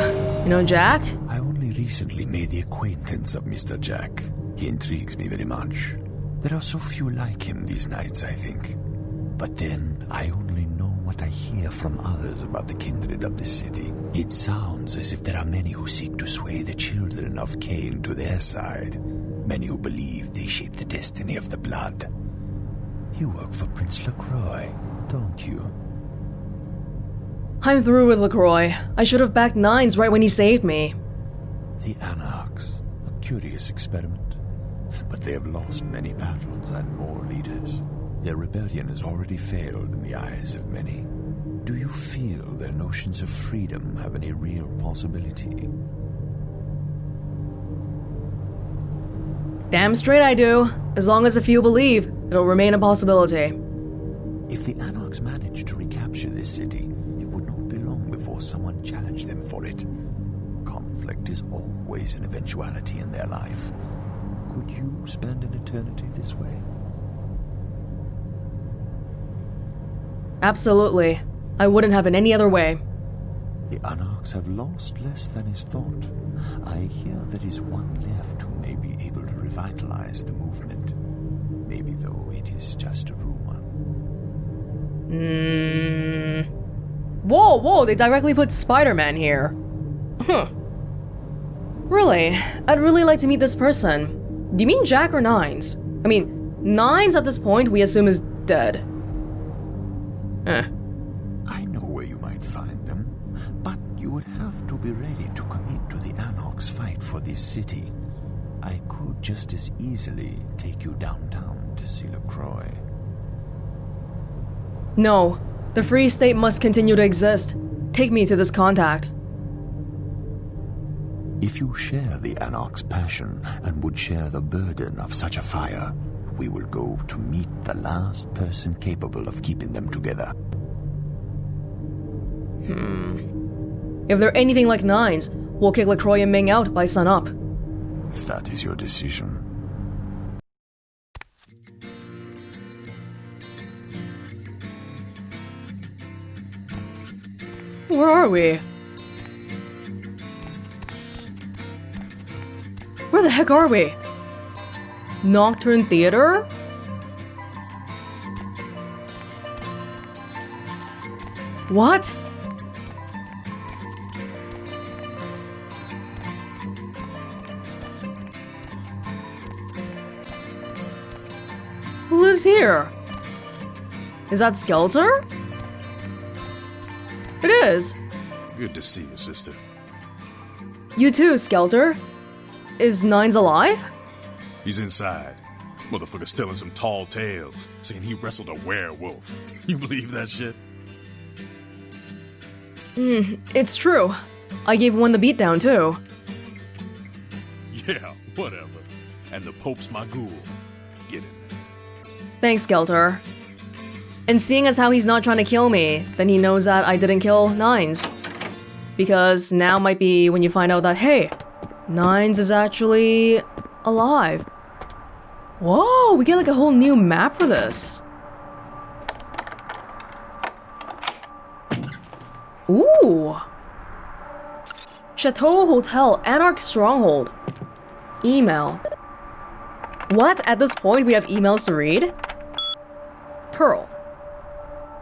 Jack? I only recently made the acquaintance of Mr. Jack. He intrigues me very much. There are so few like him these nights, I think. But then, I only know what I hear from others about the kindred of this city. It sounds as if there are many who seek to sway the children of Cain to their side. Many who believe they shape the destiny of the blood. You work for Prince LaCroix, don't you? I'm through with LaCroix. I should have backed Nines right when he saved me. The Anarchs, a curious experiment. But they have lost many battles and more leaders. Their rebellion has already failed in the eyes of many. Do you feel their notions of freedom have any real possibility? Damn straight I do. As long as a few believe, it'll remain a possibility. If the Anarchs manage to recapture this city, it would not be long before someone challenged them for it. Conflict is always an eventuality in their life. Could you spend an eternity this way? Absolutely. I wouldn't have it any other way. The Anarchs have lost less than is thought. I hear there is one left who may be able to revitalize the movement. Maybe though it is just a rumor. Whoa, they directly put Spider-Man here. Really? I'd really like to meet this person. Do you mean Jack or Nines? I mean, Nines at this point we assume is dead. I know where you might find them, but you would have to be ready to commit to the Anarchs' fight for this city. I could just as easily take you downtown to see LaCroix. No, the Free State must continue to exist. Take me to this contact. If you share the Anarch's passion and would share the burden of such a fire, we will go to meet the last person capable of keeping them together. If they're anything like Nines, we'll kick LaCroix and Ming out by sunup. If that is your decision. Where are we? Where the heck are we? Nocturne Theater? What? Who lives here? Is that Skelter? It is. Good to see you, sister. You too, Skelter. Is Nines alive? He's inside. Motherfucker's telling some tall tales, saying he wrestled a werewolf. You believe that shit? It's true. I gave one the beatdown too. Yeah, whatever. And the Pope's my ghoul. Get in there. Thanks, Skelter. And seeing as how he's not trying to kill me, then he knows that I didn't kill Nines. Because now might be when you find out that, hey, Nines is actually alive. Whoa, we get like a whole new map for this. Ooh. Chateau Hotel, Anarch Stronghold. Email. What? At this point we have emails to read? Pearl.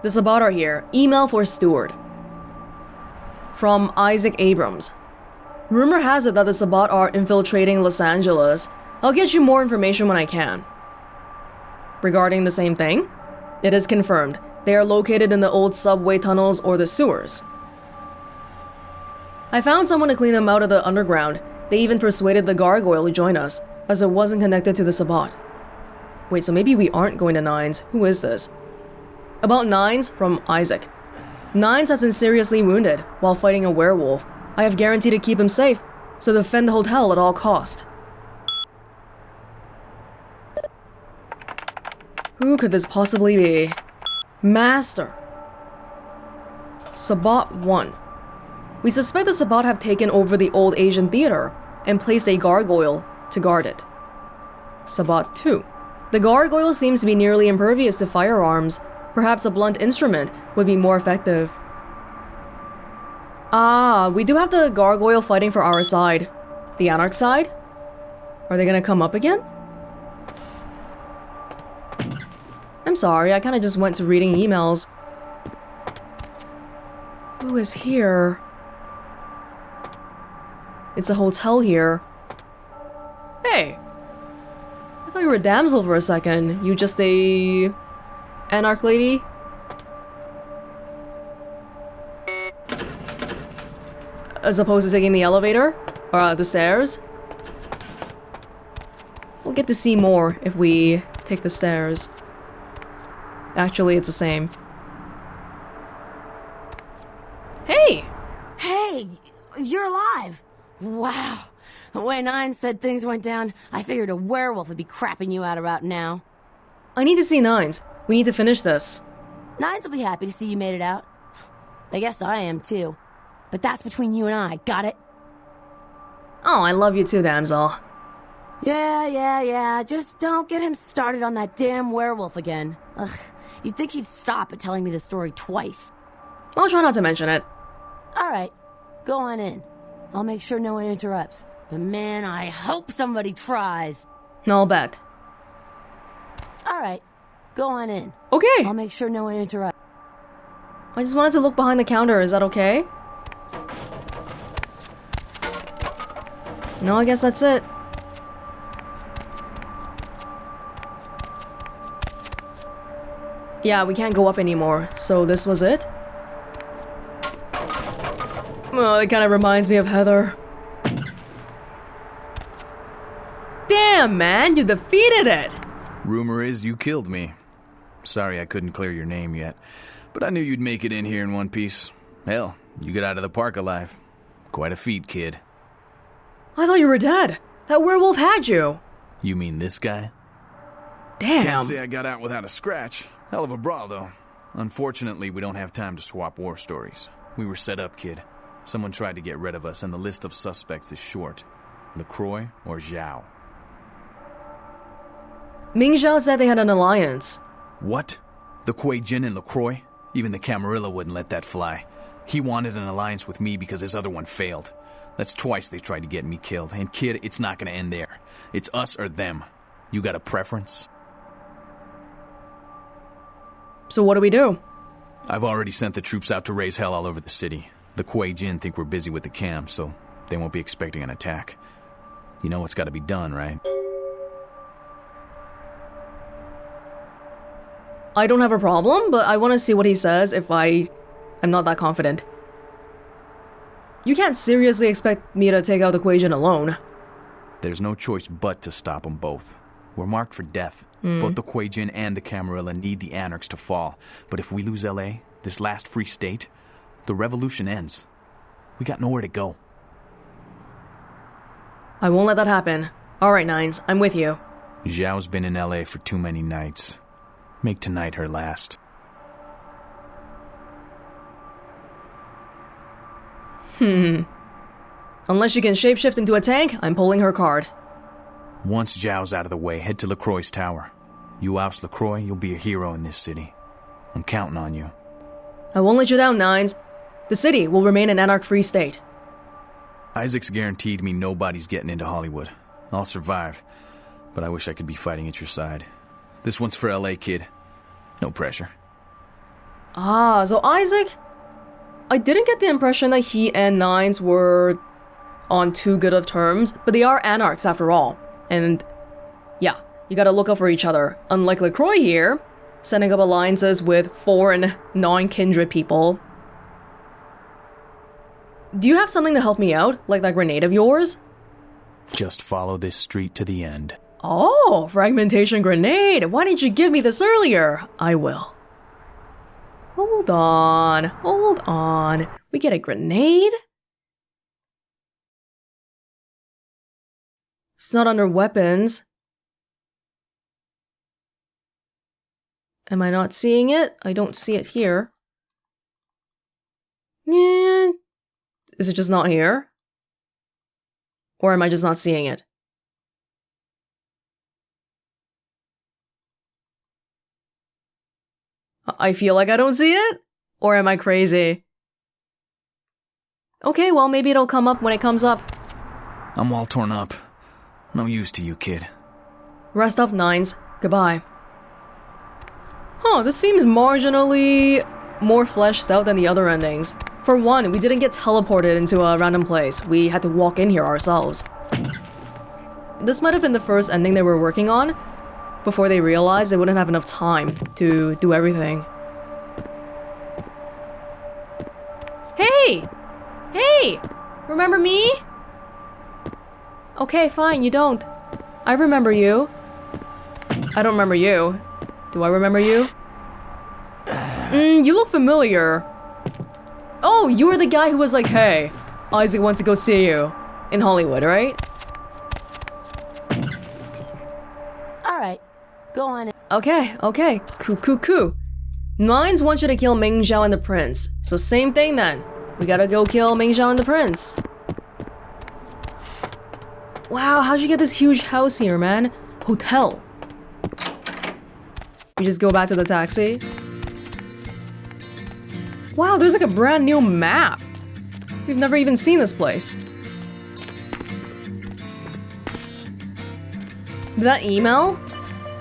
The Sabbat are here. Email for Steward. From Isaac Abrams. Rumor has it that the Sabbat are infiltrating Los Angeles. I'll get you more information when I can. Regarding the same thing? It is confirmed. They are located in the old subway tunnels or the sewers. I found someone to clean them out of the underground. They even persuaded the gargoyle to join us, as it wasn't connected to the Sabbat. Wait, so maybe we aren't going to Nines. Who is this? About Nines from Isaac. Nines has been seriously wounded while fighting a werewolf. I have guaranteed to keep him safe, so defend the hotel at all cost. Who could this possibly be? Master. Sabbat 1. We suspect the Sabbat have taken over the old Asian theater and placed a gargoyle to guard it. Sabbat 2. The gargoyle seems to be nearly impervious to firearms. Perhaps a blunt instrument would be more effective. Ah, we do have the gargoyle fighting for our side. The Anarch side? Are they gonna come up again? I'm sorry, I kinda just went to reading emails. Who is here? It's a hotel here. Hey! I thought you were a damsel for a second. You just a... Anarch lady? As opposed to taking the elevator? Or the stairs? We'll get to see more if we take the stairs. Actually, it's the same. Hey! Hey! You're alive! Wow. The way Nine said things went down, I figured a werewolf would be crapping you out about now. I need to see Nines. We need to finish this. Nines will be happy to see you made it out. I guess I am too. But that's between you and I, got it? Oh, I love you too, damsel. Yeah. Just don't get him started on that damn werewolf again. Ugh. You'd think he'd stop at telling me the story twice. I'll try not to mention it. Alright, go on in. I'll make sure no one interrupts. But man, I hope somebody tries. I'll bet. Alright, go on in. Okay. I'll make sure no one interrupts. I just wanted to look behind the counter. Is that okay? No, I guess that's it. Yeah, we can't go up anymore. So this was it? Oh, it kind of reminds me of Heather. Damn, man, you defeated it! Rumor is you killed me. Sorry I couldn't clear your name yet, but I knew you'd make it in here in one piece. Hell, you got out of the park alive. Quite a feat, kid. I thought you were dead. That werewolf had you. You mean this guy? Damn. Can't say I got out without a scratch. Hell of a brawl, though. Unfortunately, we don't have time to swap war stories. We were set up, kid. Someone tried to get rid of us, and the list of suspects is short. LaCroix or Zhao. Ming Zhao said they had an alliance. What? The Kuei Jin and LaCroix? Even the Camarilla wouldn't let that fly. He wanted an alliance with me because his other one failed. That's twice they tried to get me killed. And kid, it's not gonna end there. It's us or them. You got a preference? So what do we do? I've already sent the troops out to raise hell all over the city. The Kuei Jin think we're busy with the cam, so they won't be expecting an attack. You know what's gotta be done, right? I don't have a problem, but I want to see what he says if I'm not that confident. You can't seriously expect me to take out the Kuei Jin alone. There's no choice but to stop them both. We're marked for death. Both the Kuei Jin and the Camarilla need the Anarchs to fall. But if we lose LA, this last free state, the revolution ends. We got nowhere to go. I won't let that happen. Alright, Nines, I'm with you. Zhao's been in LA for too many nights. Make tonight her last. Unless she can shapeshift into a tank, I'm pulling her card. Once Zhao's out of the way, head to LaCroix's tower. You oust LaCroix, you'll be a hero in this city. I'm counting on you. I won't let you down, Nines. The city will remain an anarch-free state. Isaac's guaranteed me nobody's getting into Hollywood. I'll survive, but I wish I could be fighting at your side. This one's for LA, kid. No pressure. Ah, so Isaac... I didn't get the impression that he and Nines were on too good of terms, but they are anarchs after all. And yeah, you gotta look out for each other. Unlike LaCroix here, setting up alliances with foreign, non-kindred people. Do you have something to help me out? Like that grenade of yours? Just follow this street to the end. Oh, fragmentation grenade! Why didn't you give me this earlier? I will. Hold on, hold on. We get a grenade? It's not under weapons. Am I not seeing it? I don't see it here. Yeah. Is it just not here? Or am I just not seeing it? I feel like I don't see it? Or am I crazy? Okay, well, maybe it'll come up when it comes up. I'm all torn up. No use to you, kid. Rest up, Nines. Goodbye. Huh, this seems marginally more fleshed out than the other endings. For one, we didn't get teleported into a random place. We had to walk in here ourselves. This might have been the first ending they were working on, before they realized they wouldn't have enough time to do everything. Hey! Hey! Remember me? Okay, fine, you don't. I remember you. I don't remember you. Do I remember you? You look familiar. Oh, you were the guy who was like, hey, Isaac wants to go see you. In Hollywood, right? Alright, go on. Okay, okay. Cool. Nines want you to kill Ming Zhao and the prince. So same thing then. We gotta go kill Ming Zhao and the prince. Wow, how'd you get this huge house here, man? Hotel. We just go back to the taxi. Wow, there's like a brand new map. We've never even seen this place. That email?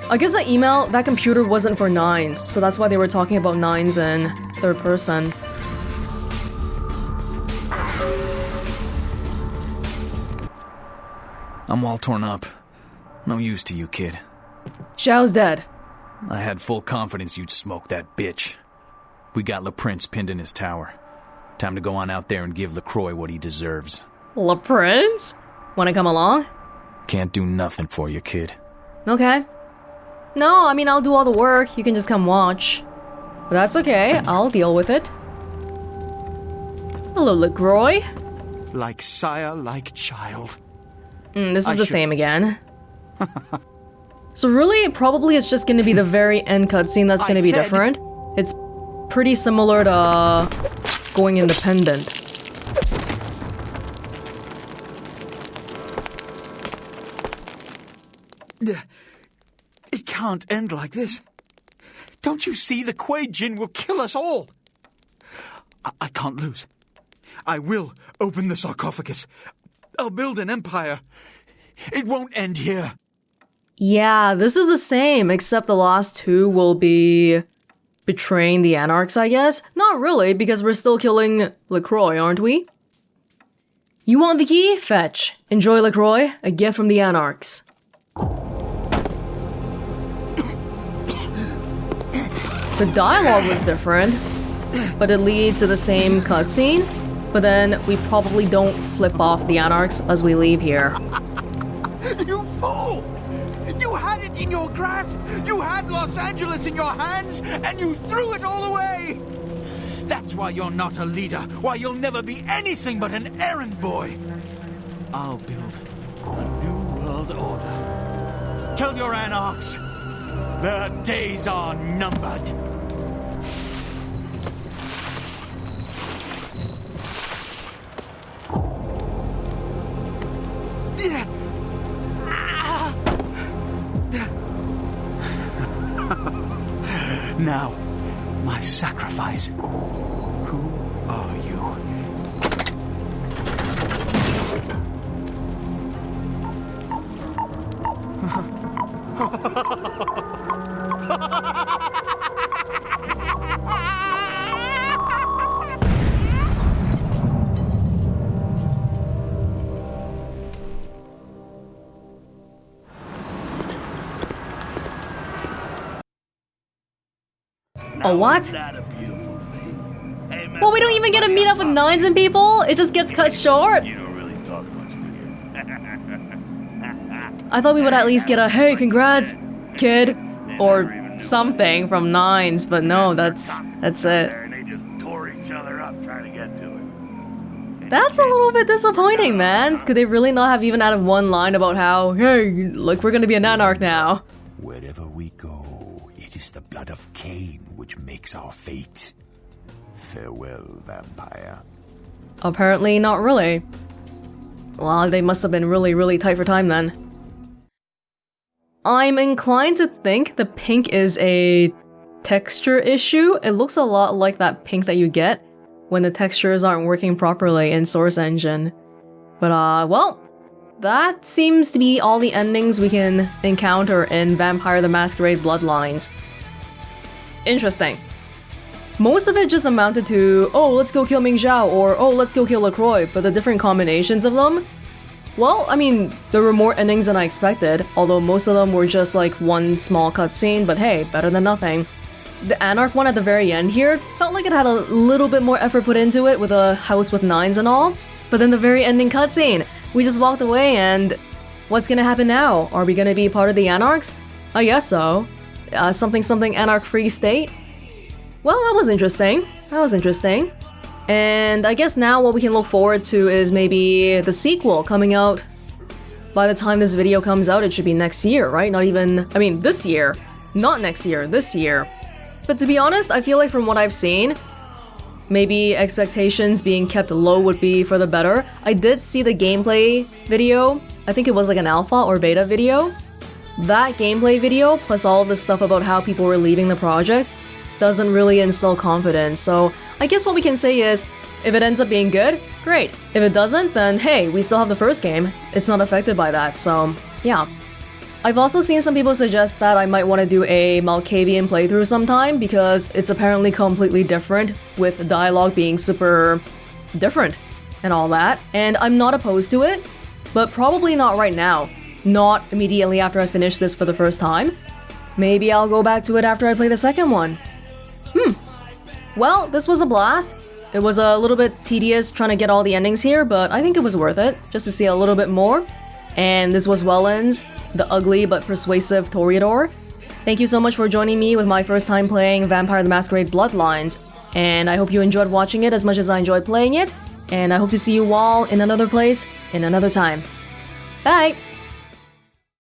I guess that computer wasn't for Nines, so that's why they were talking about Nines in third person. I'm all torn up. No use to you, kid. Zhao's dead. I had full confidence you'd smoke that bitch. We got Le Prince pinned in his tower. Time to go on out there and give LaCroix what he deserves. Le Prince? Wanna come along? Can't do nothing for you, kid. Okay. No, I mean, I'll do all the work. You can just come watch. But that's okay. I'll deal with it. Hello, LaCroix. Like sire, like child. This is the same again. So really, probably it's just gonna be the very end cutscene that's gonna be different. It's pretty similar to going independent. It can't end like this. Don't you see the Kuei Jin will kill us all? I can't lose. I will open the sarcophagus. I'll build an empire. It won't end here. Yeah, this is the same, except the last two will be betraying the Anarchs, I guess? Not really, because we're still killing LaCroix, aren't we? You want the key? Fetch. Enjoy, LaCroix. A gift from the Anarchs. The dialogue was different, but it leads to the same cutscene. But then we probably don't flip off the Anarchs as we leave here. You fool! You had it in your grasp! You had Los Angeles in your hands, and you threw it all away! That's why you're not a leader, why you'll never be anything but an errand boy! I'll build a new world order. Tell your anarchs, their days are numbered. Now, my sacrifice. Who are you? Oh, what? Isn't that a beautiful thing? Hey, Well, we don't even get to meet up with nines and people? It just gets cut short? You don't really talk much, do you? I thought we would at least get a, hey, congrats, kid, or something from nines, but no, that's it. And they just tore each other up trying to get to it. That's a little bit disappointing, man. Could they really not have even added one line about how, hey, look, we're gonna be an Anarch now? Wherever we go, it is the blood of Cain which makes our fate. Farewell, vampire. Apparently not really. Well, they must have been really, really tight for time then. I'm inclined to think the pink is a texture issue. It looks a lot like that pink that you get when the textures aren't working properly in Source Engine. But well, that seems to be all the endings we can encounter in Vampire the Masquerade Bloodlines. Interesting. Most of it just amounted to, oh, let's go kill Ming Zhao, or oh, let's go kill LaCroix, but the different combinations of them, well, I mean, there were more endings than I expected, although most of them were just like one small cutscene, but hey, better than nothing. The Anarch one at the very end here felt like it had a little bit more effort put into it with a house with nines and all, but then the very ending cutscene, we just walked away and what's gonna happen now? Are we gonna be part of the Anarchs? I guess so. Something something Anarch Free State? Well, that was interesting. That was interesting. And I guess now what we can look forward to is maybe the sequel coming out. By the time this video comes out, it should be next year, right? Not even, I mean, this year. Not next year, this year. But to be honest, I feel like from what I've seen, maybe expectations being kept low would be for the better. I did see the gameplay video. I think it was like an alpha or beta video. That gameplay video, plus all of the stuff about how people were leaving the project, doesn't really instill confidence. So I guess what we can say is, if it ends up being good, great. If it doesn't, then hey, we still have the first game. It's not affected by that, so yeah. I've also seen some people suggest that I might want to do a Malkavian playthrough sometime because it's apparently completely different, with the dialogue being super different and all that, and I'm not opposed to it, but probably not right now. Not immediately after I finish this for the first time. Maybe I'll go back to it after I play the second one. Well, this was a blast. It was a little bit tedious trying to get all the endings here, but I think it was worth it, just to see a little bit more. And this was Welonz, the ugly but persuasive Toreador. Thank you so much for joining me with my first time playing Vampire the Masquerade Bloodlines. And I hope you enjoyed watching it as much as I enjoyed playing it. And I hope to see you all in another place, in another time. Bye!